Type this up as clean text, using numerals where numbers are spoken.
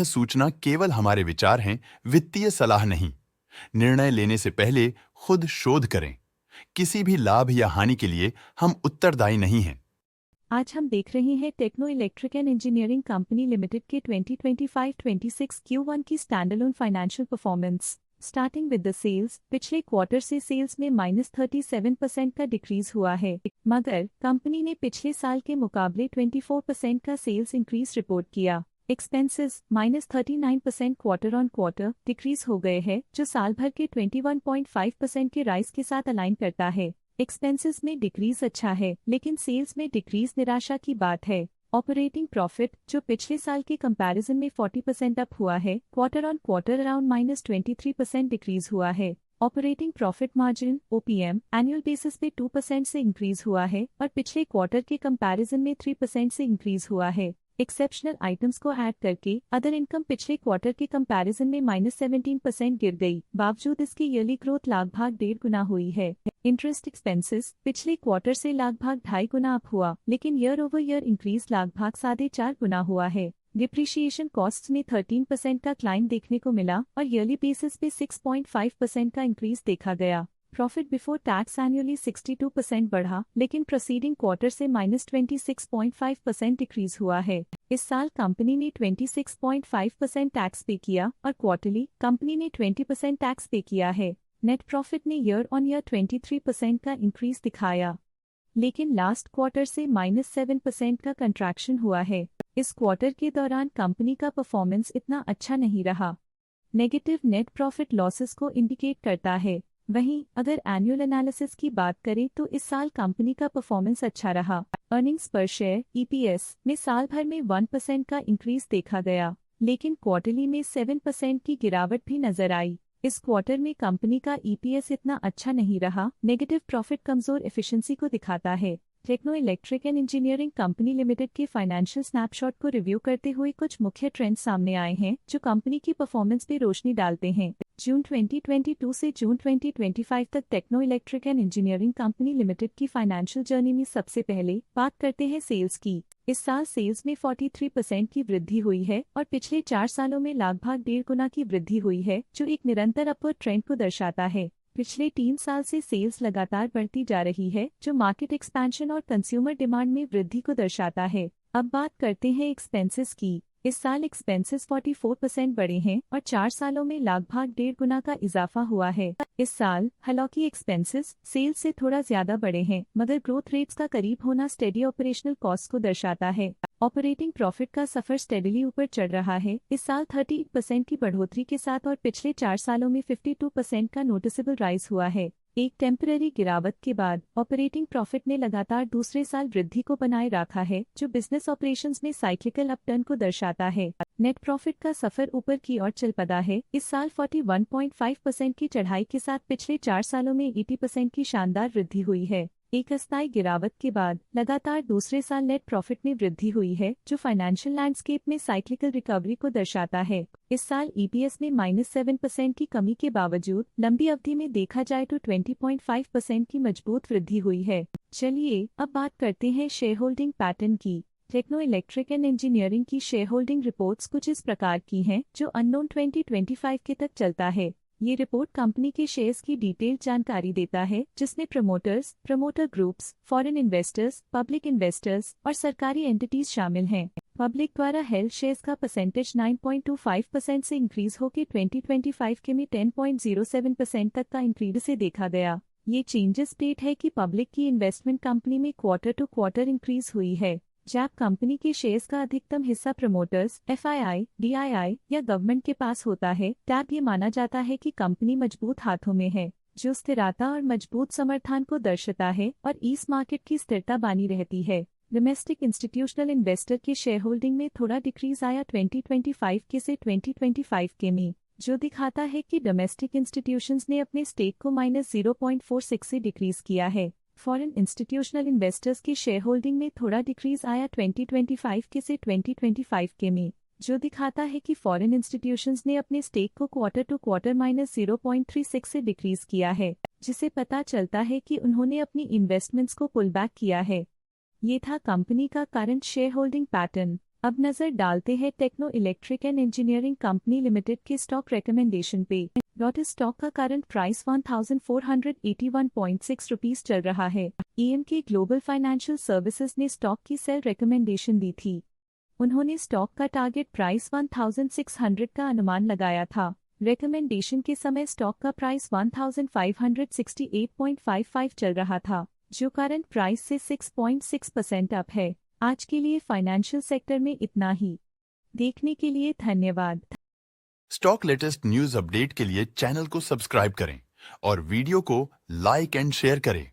सूचना केवल हमारे विचार हैं, वित्तीय सलाह नहीं। निर्णय लेने से पहले खुद शोध करें। किसी भी लाभ या हानि के लिए हम उत्तरदायी नहीं हैं। आज हम देख रहे हैं Techno Electric and Engineering Company Limited के 2025-26 Q1 की standalone financial performance. Starting with the sales, पिछले क्वार्टर से सेल्स में -37% का डिक्रीज हुआ है, मगर कंपनी ने पिछले साल के मुकाबले 24% का सेल्स इंक्रीज रिपोर्ट किया। Expenses -39% quarter on quarter decrease हो गए हैं, जो साल भर के 21.5% के राइज के साथ अलाइन करता है। एक्सपेंसेस में डिक्रीज अच्छा है, लेकिन सेल्स में डिक्रीज निराशा की बात है। ऑपरेटिंग प्रॉफिट, जो पिछले साल के कंपैरिजन में 40% अप हुआ है, quarter on quarter around -23% decrease हुआ है। Operating profit margin (OPM) annual basis पे 2% से इंक्रीज हुआ है और पिछले क्वार्टर के कंपैरिजन में 3% से इंक्रीज हुआ है। एक्सेप्शनल आइटम्स को ऐड करके अदर इनकम पिछले क्वार्टर के कंपैरिजन में -17% गिर गई, बावजूद इसकी ईयरली ग्रोथ लगभग 1.5 गुना हुई है। इंटरेस्ट एक्सपेंसेस पिछले क्वार्टर से लगभग 2.5 गुना अप हुआ, लेकिन ईयर ओवर ईयर इंक्रीज लगभग 4.5 गुना हुआ है। डिप्रिशिएशन कॉस्ट्स में 13% का क्लाइम देखने को मिला और ईयरली बेसिस पे 6.5% का इंक्रीज देखा गया। प्रॉफिट बिफोर टैक्स एनुअली 62% बढ़ा, लेकिन प्रोसीडिंग क्वार्टर से -26.5% डिक्रीज हुआ है। इस साल कंपनी ने 26.5% टैक्स पे किया और क्वार्टरली कंपनी ने 20% टैक्स पे किया है। नेट प्रॉफिट ने ईयर ऑन ईयर 23% का इंक्रीज दिखाया, लेकिन लास्ट क्वार्टर से -7% का कंट्रैक्शन हुआ है। इस क्वार्टर के दौरान कंपनी का परफॉर्मेंस इतना अच्छा नहीं रहा। नेगेटिव नेट प्रॉफिट लॉसेस को इंडिकेट करता है। वहीं अगर एनुअल एनालिसिस की बात करें तो इस साल कंपनी का परफॉर्मेंस अच्छा रहा। अर्निंग्स पर शेयर (EPS) में साल भर में 1% का इंक्रीज देखा गया, लेकिन क्वार्टरली में 7% की गिरावट भी नजर आई। इस क्वार्टर में कंपनी का EPS इतना अच्छा नहीं रहा। नेगेटिव प्रॉफिट कमजोर एफिशिएंसी को दिखाता है। Techno Electric and Engineering Company Limited के फाइनेंशियल स्नैपशॉट को रिव्यू करते हुए कुछ मुख्य ट्रेंड्स सामने आए हैं, जो कंपनी की परफॉर्मेंस पे रोशनी डालते हैं। जून 2022 से जून 2025 तक Techno Electric and Engineering Company Limited की फाइनेंशियल जर्नी में सबसे पहले बात करते हैं सेल्स की। इस साल सेल्स में 43% की वृद्धि हुई है और पिछले 4 सालों में लगभग 1.5 गुना की वृद्धि हुई है, जो एक निरंतर अपवर्ड ट्रेंड को दर्शाता है। पिछले 3 साल से सेल्स लगातार बढ़ती जा रही है, जो मार्केट एक्सपेंशन और कंज्यूमर डिमांड में वृद्धि को दर्शाता है। अब बात करते हैं एक्सपेंसेस की। इस साल एक्सपेंसेस 44% बढ़े हैं और 4 सालों में लगभग 1.5 गुना का इजाफा हुआ है। इस साल हालांकि एक्सपेंसेस सेल्स से थोड़ा ज्यादा बढ़े हैं, मगर ग्रोथ रेट्स का करीब होना स्टेडी ऑपरेशनल कॉस्ट को दर्शाता है। ऑपरेटिंग प्रॉफिट का सफर स्टेडीली ऊपर चढ़ रहा है, इस साल 38% की बढ़ोतरी के साथ और पिछले 4 सालों में 52% का नोटिसेबल राइज हुआ है। एक टेम्पररी गिरावट के बाद ऑपरेटिंग प्रॉफिट ने लगातार दूसरे साल वृद्धि को बनाए रखा है, जो बिजनेस ऑपरेशंस में साइक्लिकल अपटर्न को दर्शाता है। नेट प्रॉफिट का सफर ऊपर की ओर चल पड़ा है। इस साल 41.5% की चढ़ाई के साथ पिछले 4 सालों में 80% की शानदार वृद्धि हुई है। एक अस्थायी गिरावट के बाद लगातार दूसरे साल नेट प्रॉफिट में वृद्धि हुई है, जो फाइनेंशियल लैंडस्केप में साइक्लिकल रिकवरी को दर्शाता है। इस साल EPS में -7% की कमी के बावजूद लंबी अवधि में देखा जाए तो 20.5% की मजबूत वृद्धि हुई है। चलिए अब बात करते हैं शेयर होल्डिंग पैटर्न की। टेक्नो इलेक्ट्रिक एंड इंजीनियरिंग की शेयर होल्डिंग रिपोर्ट्स कुछ इस प्रकार की हैं, जो अननोन 2025 के तक चलता है। ये रिपोर्ट कंपनी के शेयर्स की डिटेल्ड जानकारी देता है, जिसमें promoters, promoter groups, foreign investors, public investors और सरकारी एंटिटीज शामिल हैं। पब्लिक द्वारा हेल्ड शेयर्स का परसेंटेज 9.25% से इंक्रीज होकर 2025 के में 10.07% तक का इंक्रीज से देखा गया। ये चेंजेस स्टेट है कि पब्लिक की इन्वेस्टमेंट कंपनी में क्वार्टर टू क्वार्टर इंक्रीज हुई है। जब कंपनी के शेयर्स का अधिकतम हिस्सा प्रमोटर्स, FII, DII या गवर्नमेंट के पास होता है, तब ये माना जाता है कि कंपनी मजबूत हाथों में है, जो स्थिरता और मजबूत समर्थन को दर्शाता है और इस मार्केट की स्थिरता बनी रहती है। डोमेस्टिक इंस्टीट्यूशनल इन्वेस्टर के शेयर होल्डिंग में थोड़ा डिक्रीज आया 2025 के से 2025 के में, जो दिखाता है कि डोमेस्टिक इंस्टीट्यूशंस ने अपने स्टेक को -0.46 से डिक्रीज किया है। फॉरेन इंस्टीट्यूशनल इन्वेस्टर्स की शेयर होल्डिंग में थोड़ा डिक्रीज आया 2025 के से 2025 के में, जो दिखाता है कि फॉरेन इंस्टीट्यूशंस ने अपने स्टेक को क्वार्टर टू क्वार्टर -0.36 से डिक्रीज किया है, जिसे पता चलता है कि उन्होंने अपनी इन्वेस्टमेंट्स को पुल बैक किया है। ये था कंपनी का करंट शेयर होल्डिंग पैटर्न। अब नजर डालते हैं Techno Electric and Engineering Company Limited के स्टॉक रिकमेंडेशन पे। डॉट स्टॉक का करंट प्राइस 1481.6 रुपीस चल रहा है। EMK ग्लोबल फाइनेंशियल सर्विसेज ने स्टॉक की सेल रिकमेंडेशन दी थी। उन्होंने स्टॉक का टारगेट प्राइस 1600 का अनुमान लगाया था। रिकमेंडेशन के समय स्टॉक का प्राइस 1568.55 चल रहा था, जो करंट प्राइस से 6.6% अप है। आज के लिए फाइनेंशियल सेक्टर में इतना ही। देखने के लिए धन्यवाद। स्टॉक लेटेस्ट न्यूज अपडेट के लिए चैनल को सब्सक्राइब करें और वीडियो को लाइक एंड शेयर करें।